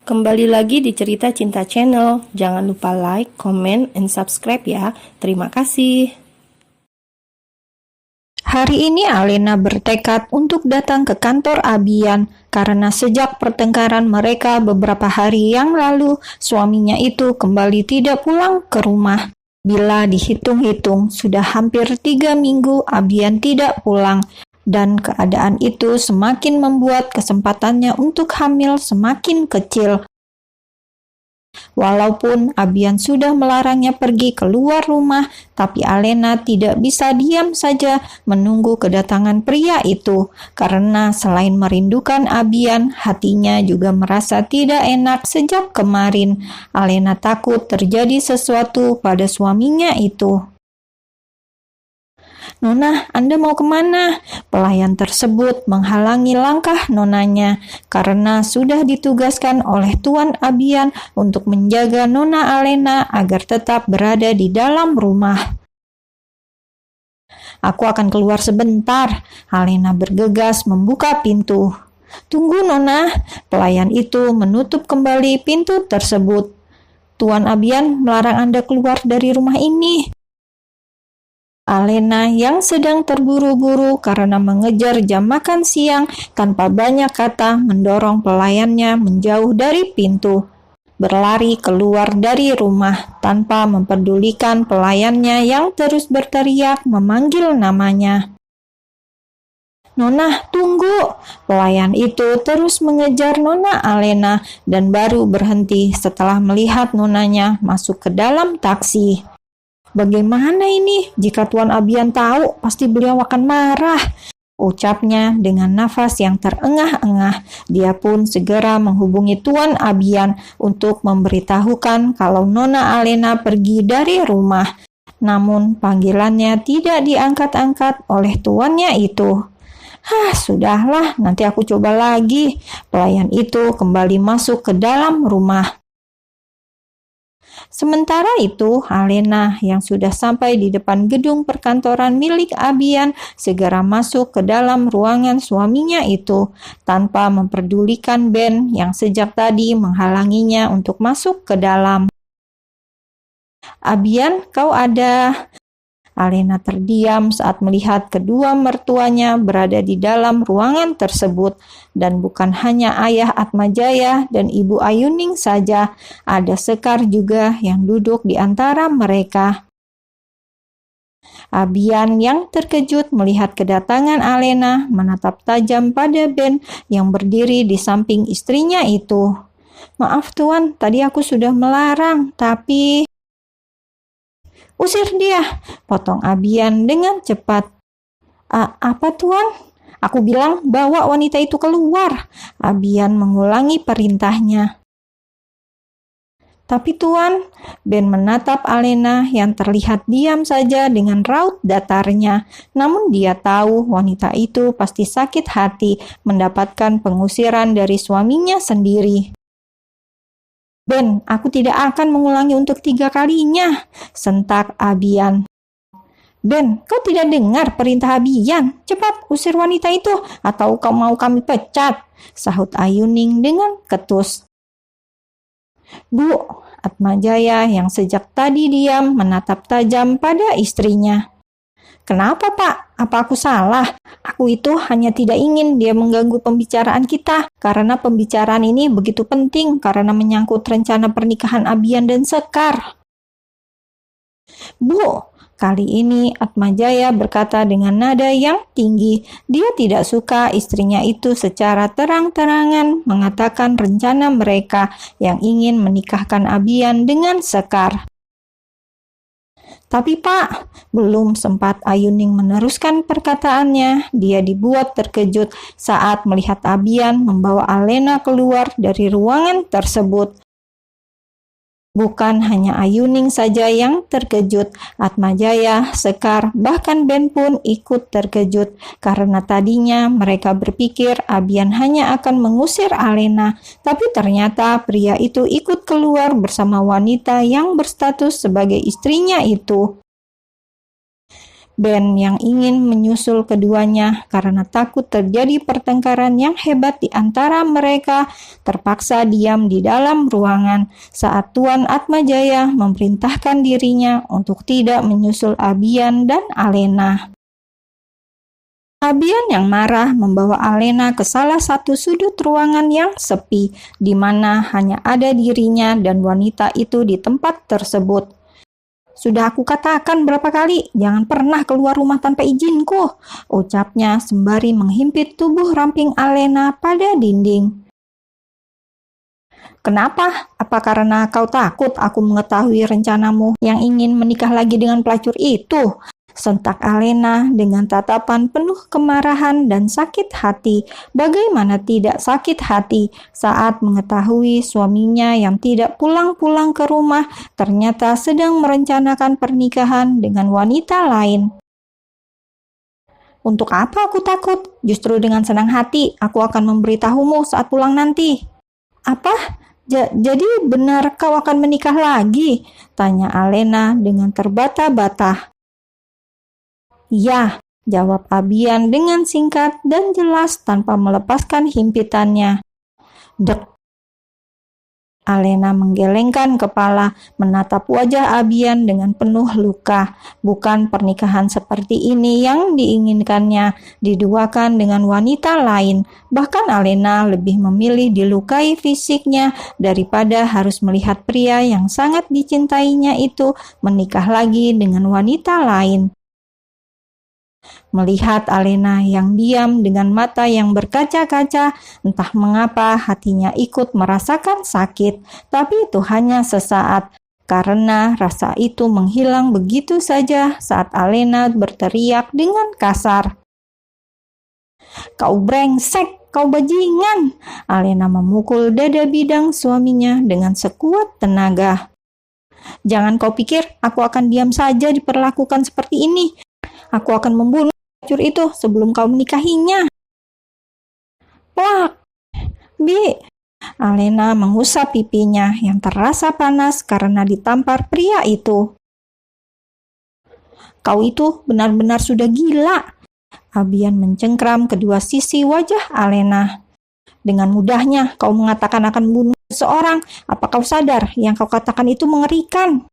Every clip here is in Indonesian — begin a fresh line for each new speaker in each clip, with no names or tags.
Kembali lagi di Cerita Cinta Channel. Jangan lupa like, comment, and subscribe ya. Terima kasih.
Hari ini Alena bertekad untuk datang ke kantor Abian karena sejak pertengkaran mereka beberapa hari yang lalu, suaminya itu kembali tidak pulang ke rumah. Bila dihitung-hitung, sudah hampir 3 minggu Abian tidak pulang. Dan keadaan itu semakin membuat kesempatannya untuk hamil semakin kecil. Walaupun Abian sudah melarangnya pergi keluar rumah, tapi Alena tidak bisa diam saja menunggu kedatangan pria itu. Karena selain merindukan Abian, hatinya juga merasa tidak enak sejak kemarin. Alena takut terjadi sesuatu pada suaminya itu. "Nona, Anda mau kemana?" Pelayan tersebut menghalangi langkah nonanya karena sudah ditugaskan oleh Tuan Abian untuk menjaga Nona Alena agar tetap berada di dalam rumah. "Aku akan keluar sebentar." Alena bergegas membuka pintu. "Tunggu, Nona." Pelayan itu menutup kembali pintu tersebut. "Tuan Abian melarang Anda keluar dari rumah ini." Alena yang sedang terburu-buru karena mengejar jam makan siang tanpa banyak kata mendorong pelayannya menjauh dari pintu. Berlari keluar dari rumah tanpa memperdulikan pelayannya yang terus berteriak memanggil namanya. "Nona, tunggu!" Pelayan itu terus mengejar Nona Alena dan baru berhenti setelah melihat nonanya masuk ke dalam taksi. "Bagaimana ini? Jika Tuan Abian tahu, pasti beliau akan marah," ucapnya dengan nafas yang terengah-engah. Dia pun segera menghubungi Tuan Abian untuk memberitahukan kalau Nona Alena pergi dari rumah. Namun panggilannya tidak diangkat-angkat oleh tuannya itu. Sudahlah, nanti aku coba lagi." Pelayan itu kembali masuk ke dalam rumah. Sementara itu, Alena yang sudah sampai di depan gedung perkantoran milik Abian segera masuk ke dalam ruangan suaminya itu tanpa memperdulikan Ben yang sejak tadi menghalanginya untuk masuk ke dalam. "Abian, kau ada?" Alena terdiam saat melihat kedua mertuanya berada di dalam ruangan tersebut. Dan bukan hanya ayah Atmajaya dan ibu Ayuning saja, ada Sekar juga yang duduk di antara mereka. Abian yang terkejut melihat kedatangan Alena menatap tajam pada Ben yang berdiri di samping istrinya itu. "Maaf Tuan, tadi aku sudah melarang, tapi..." "Usir dia," potong Abian dengan cepat. Apa Tuan?" "Aku bilang bawa wanita itu keluar." Abian mengulangi perintahnya. "Tapi Tuan..." Ben menatap Alena yang terlihat diam saja dengan raut datarnya. Namun dia tahu wanita itu pasti sakit hati mendapatkan pengusiran dari suaminya sendiri. "Ben, aku tidak akan mengulangi untuk 3 kalinya," sentak Abian. "Ben, kau tidak dengar perintah Abian? Cepat usir wanita itu, atau kau mau kami pecat?" sahut Ayuning dengan ketus. "Bu," Atmajaya yang sejak tadi diam menatap tajam pada istrinya. "Kenapa Pak? Apa aku salah? Aku itu hanya tidak ingin dia mengganggu pembicaraan kita, karena pembicaraan ini begitu penting karena menyangkut rencana pernikahan Abian dan Sekar." "Bu," kali ini Atmajaya berkata dengan nada yang tinggi. Dia tidak suka istrinya itu secara terang-terangan mengatakan rencana mereka yang ingin menikahkan Abian dengan Sekar. "Tapi Pak..." Belum sempat Ayuning meneruskan perkataannya, dia dibuat terkejut saat melihat Abian membawa Alena keluar dari ruangan tersebut. Bukan hanya Ayuning saja yang terkejut, Atmajaya, Sekar, bahkan Ben pun ikut terkejut karena tadinya mereka berpikir Abian hanya akan mengusir Alena, tapi ternyata pria itu ikut keluar bersama wanita yang berstatus sebagai istrinya itu. Ben yang ingin menyusul keduanya karena takut terjadi pertengkaran yang hebat di antara mereka terpaksa diam di dalam ruangan saat Tuan Atmajaya memerintahkan dirinya untuk tidak menyusul Abian dan Alena. Abian yang marah membawa Alena ke salah satu sudut ruangan yang sepi, di mana hanya ada dirinya dan wanita itu di tempat tersebut. "Sudah aku katakan berapa kali, jangan pernah keluar rumah tanpa izinku," ucapnya sembari menghimpit tubuh ramping Alena pada dinding. "Kenapa? Apa karena kau takut aku mengetahui rencanamu yang ingin menikah lagi dengan pelacur itu?" sentak Alena dengan tatapan penuh kemarahan dan sakit hati. Bagaimana tidak sakit hati saat mengetahui suaminya yang tidak pulang-pulang ke rumah ternyata sedang merencanakan pernikahan dengan wanita lain. "Untuk apa aku takut? Justru dengan senang hati aku akan memberitahumu saat pulang nanti." "Apa? Jadi benar kau akan menikah lagi?" tanya Alena dengan terbata-bata. "Ya," jawab Abian dengan singkat dan jelas tanpa melepaskan himpitannya. Dek. Alena menggelengkan kepala, menatap wajah Abian dengan penuh luka. Bukan pernikahan seperti ini yang diinginkannya, diduakan dengan wanita lain. Bahkan Alena lebih memilih dilukai fisiknya daripada harus melihat pria yang sangat dicintainya itu menikah lagi dengan wanita lain. Melihat Alena yang diam dengan mata yang berkaca-kaca, entah mengapa hatinya ikut merasakan sakit, tapi itu hanya sesaat, karena rasa itu menghilang begitu saja saat Alena berteriak dengan kasar. "Kau brengsek, kau bajingan!" Alena memukul dada bidang suaminya dengan sekuat tenaga. "Jangan kau pikir aku akan diam saja diperlakukan seperti ini. Aku akan membunuh pelacur itu sebelum kau menikahinya." "Plak! Bi!" Alena mengusap pipinya yang terasa panas karena ditampar pria itu. "Kau itu benar-benar sudah gila." Abian mencengkram kedua sisi wajah Alena. "Dengan mudahnya kau mengatakan akan membunuh seseorang. Apa kau sadar yang kau katakan itu mengerikan?"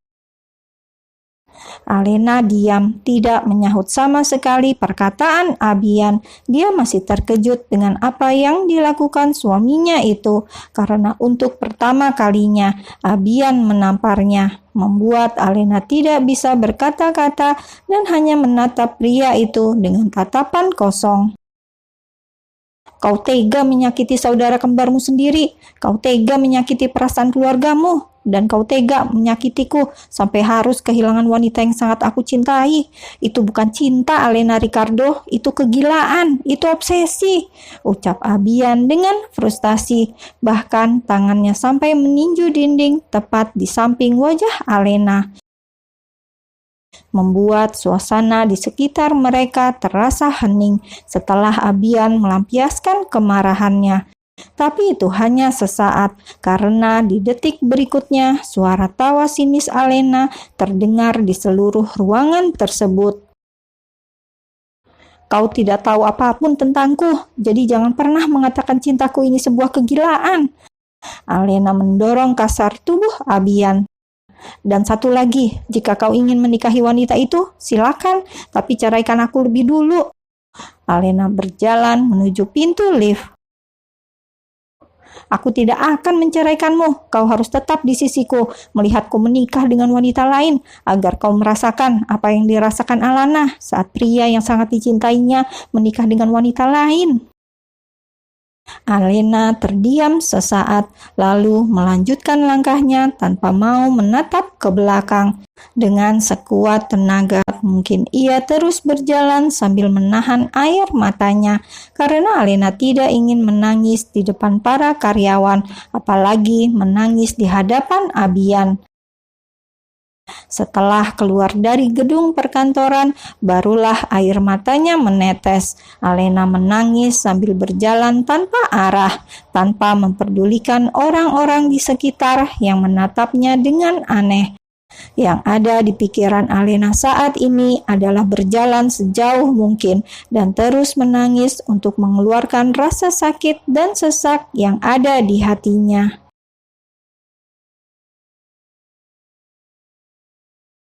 Alena diam, tidak menyahut sama sekali perkataan Abian. Dia masih terkejut dengan apa yang dilakukan suaminya itu, karena untuk pertama kalinya Abian menamparnya, membuat Alena tidak bisa berkata-kata dan hanya menatap pria itu dengan tatapan kosong. "Kau tega menyakiti saudara kembarmu sendiri, kau tega menyakiti perasaan keluargamu, dan kau tega menyakitiku sampai harus kehilangan wanita yang sangat aku cintai. Itu bukan cinta, Alena Ricardo, itu kegilaan, itu obsesi," ucap Abian dengan frustasi. Bahkan tangannya sampai meninju dinding tepat di samping wajah Alena, membuat suasana di sekitar mereka terasa hening setelah Abian melampiaskan kemarahannya. Tapi itu hanya sesaat, karena di detik berikutnya suara tawa sinis Alena terdengar di seluruh ruangan tersebut. "Kau tidak tahu apapun tentangku, jadi jangan pernah mengatakan cintaku ini sebuah kegilaan." Alena mendorong kasar tubuh Abian. "Dan satu lagi, jika kau ingin menikahi wanita itu, silakan, tapi ceraikan aku lebih dulu." Alena berjalan menuju pintu lift. "Aku tidak akan menceraikanmu. Kau harus tetap di sisiku, melihatku menikah dengan wanita lain, agar kau merasakan apa yang dirasakan Alana saat pria yang sangat dicintainya menikah dengan wanita lain." Alena terdiam sesaat, lalu melanjutkan langkahnya tanpa mau menatap ke belakang. Dengan sekuat tenaga mungkin ia terus berjalan sambil menahan air matanya, karena Alena tidak ingin menangis di depan para karyawan, apalagi menangis di hadapan Abian. Setelah keluar dari gedung perkantoran, barulah air matanya menetes. Alena menangis sambil berjalan tanpa arah, tanpa memperdulikan orang-orang di sekitar yang menatapnya dengan aneh. Yang ada di pikiran Alena saat ini adalah berjalan sejauh mungkin dan terus menangis untuk mengeluarkan rasa sakit dan sesak yang ada di hatinya.